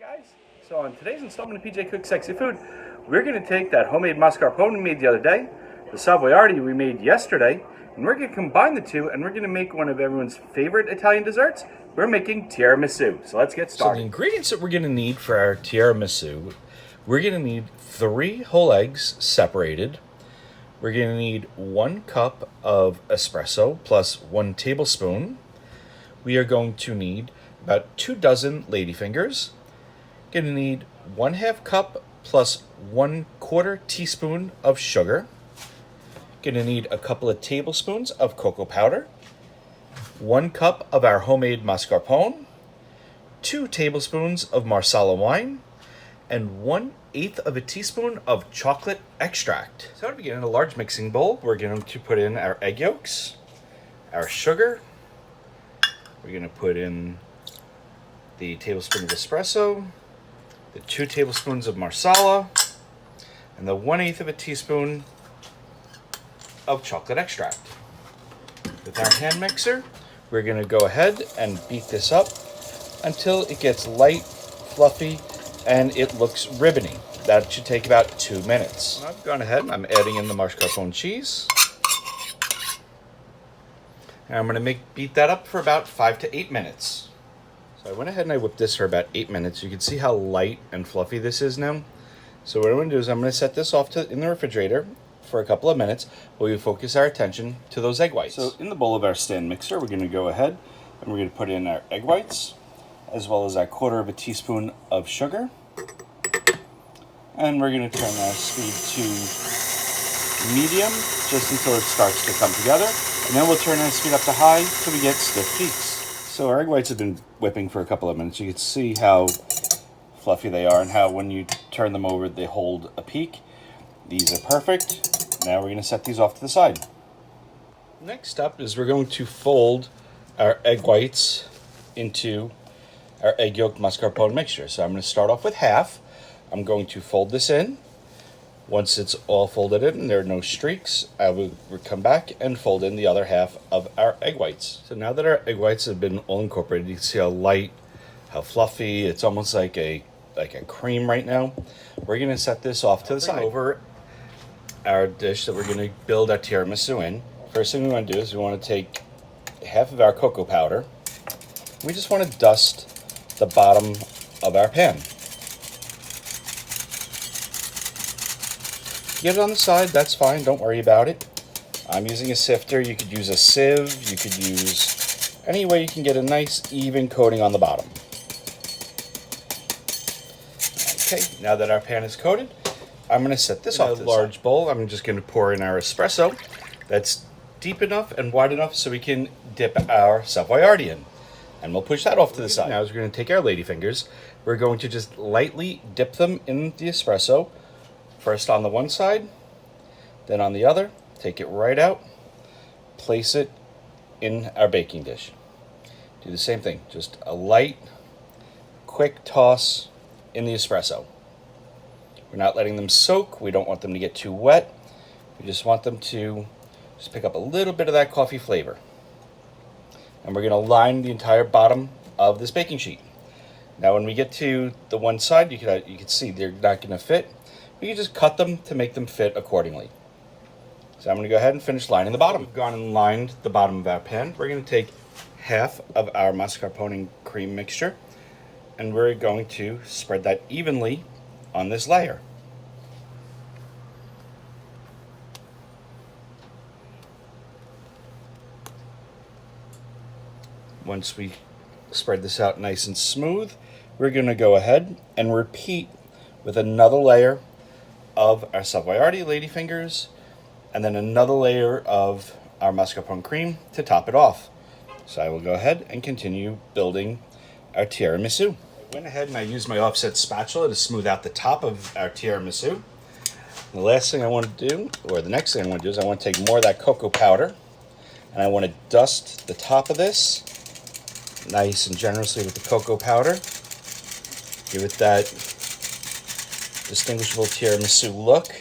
Guys, so on today's installment of PJ Cooks Sexy Food, we're going to take that homemade mascarpone we made the other day, the savoiardi we made yesterday, and we're going to combine the two and we're going to make one of everyone's favorite Italian desserts. We're making tiramisu. So let's get started. So the ingredients that we're going to need for our tiramisu, we're going to need 3 whole eggs separated. We're going to need 1 cup of espresso plus 1 tablespoon. We are going to need about 2 dozen ladyfingers. Going to need 1/2 cup plus 1/4 teaspoon of sugar. Going to need a couple of tablespoons of cocoa powder, 1 cup of our homemade mascarpone, 2 tablespoons of Marsala wine, and 1/8 of a teaspoon of chocolate extract. So to begin, in a large mixing bowl, we're going to put in our egg yolks, our sugar. We're going to put in the tablespoon of espresso, the 2 tablespoons of Marsala, and the 1/8 of a teaspoon of chocolate extract. With our hand mixer, we're going to go ahead and beat this up until it gets light, fluffy, and it looks ribbony. That should take about 2 minutes. I've gone ahead and I'm adding in the mascarpone cheese. And I'm going to beat that up for about 5 to 8 minutes. So I went ahead and I whipped this for about 8 minutes. You can see how light and fluffy this is now. So what I'm going to do is I'm going to set this off in the refrigerator for a couple of minutes while we focus our attention to those egg whites. So in the bowl of our stand mixer, we're going to go ahead and we're going to put in our egg whites, as well as our 1/4 of a teaspoon of sugar. And we're going to turn our speed to medium just until it starts to come together. And then we'll turn our speed up to high till we get stiff peaks. So our egg whites have been whipping for a couple of minutes. You can see how fluffy they are and how when you turn them over they hold a peak. These are perfect. Now we're going to set these off to the side. Next up is we're going to fold our egg whites into our egg yolk mascarpone mixture. So I'm going to start off with half. I'm going to fold this in. Once it's all folded in and there are no streaks, I will come back and fold in the other half of our egg whites. So now that our egg whites have been all incorporated, you can see how light, how fluffy, it's almost like a cream right now. We're going to set this off to the side. Over our dish that we're going to build our tiramisu in. First thing we want to do is we want to take half of our cocoa powder. We just want to dust the bottom of our pan. Get it on the side, that's fine, don't worry about it. I'm using a sifter. You could use a sieve, you could use any way you can get a nice even coating on the bottom. Okay, now that our pan is coated, I'm going to set this off in a large bowl. I'm just going to pour in our espresso that's deep enough and wide enough so we can dip our savoiardi in. And we'll push that off to the side. Now we're going to take our ladyfingers. We're going to just lightly dip them in the espresso. First on the one side, then on the other. Take it right out, place it in our baking dish. Do the same thing, just a light, quick toss in the espresso. We're not letting them soak. We don't want them to get too wet. We just want them to just pick up a little bit of that coffee flavor. And we're going to line the entire bottom of this baking sheet. Now when we get to the one side, you can see they're not going to fit. We can just cut them to make them fit accordingly. So I'm going to go ahead and finish lining the bottom. We've gone and lined the bottom of our pan. We're going to take half of our mascarpone cream mixture and we're going to spread that evenly on this layer. Once we spread this out nice and smooth, we're going to go ahead and repeat with another layer of our savoiardi ladyfingers and then another layer of our mascarpone cream to top it off. So I will go ahead and continue building our tiramisu. I went ahead and I used my offset spatula to smooth out the top of our tiramisu. The last thing I want to do, or the next thing I want to do, is I want to take more of that cocoa powder and I want to dust the top of this nice and generously with the cocoa powder. Give it that distinguishable tiramisu look.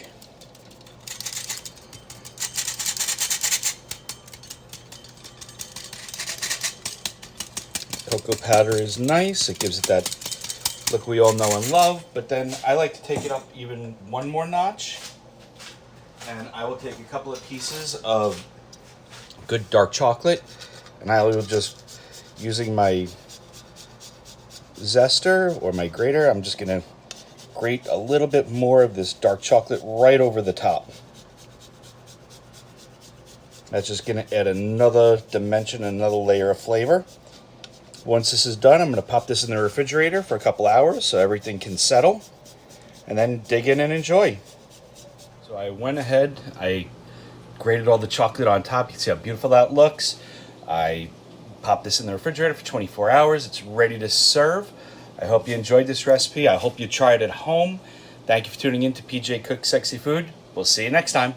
Cocoa powder is nice. It gives it that look we all know and love, but then I like to take it up even one more notch. And I will take a couple of pieces of good dark chocolate, and I will just, using my zester or my grater, I'm just gonna grate a little bit more of this dark chocolate right over the top. That's just gonna add another dimension, another layer of flavor. Once this is done, I'm gonna pop this in the refrigerator for a couple hours so everything can settle, and then dig in and enjoy. So I went ahead, I grated all the chocolate on top. You can see how beautiful that looks. I popped this in the refrigerator for 24 hours. It's ready to serve. I hope you enjoyed this recipe. I hope you try it at home. Thank you for tuning in to PJ Cooks Sexy Food. We'll see you next time.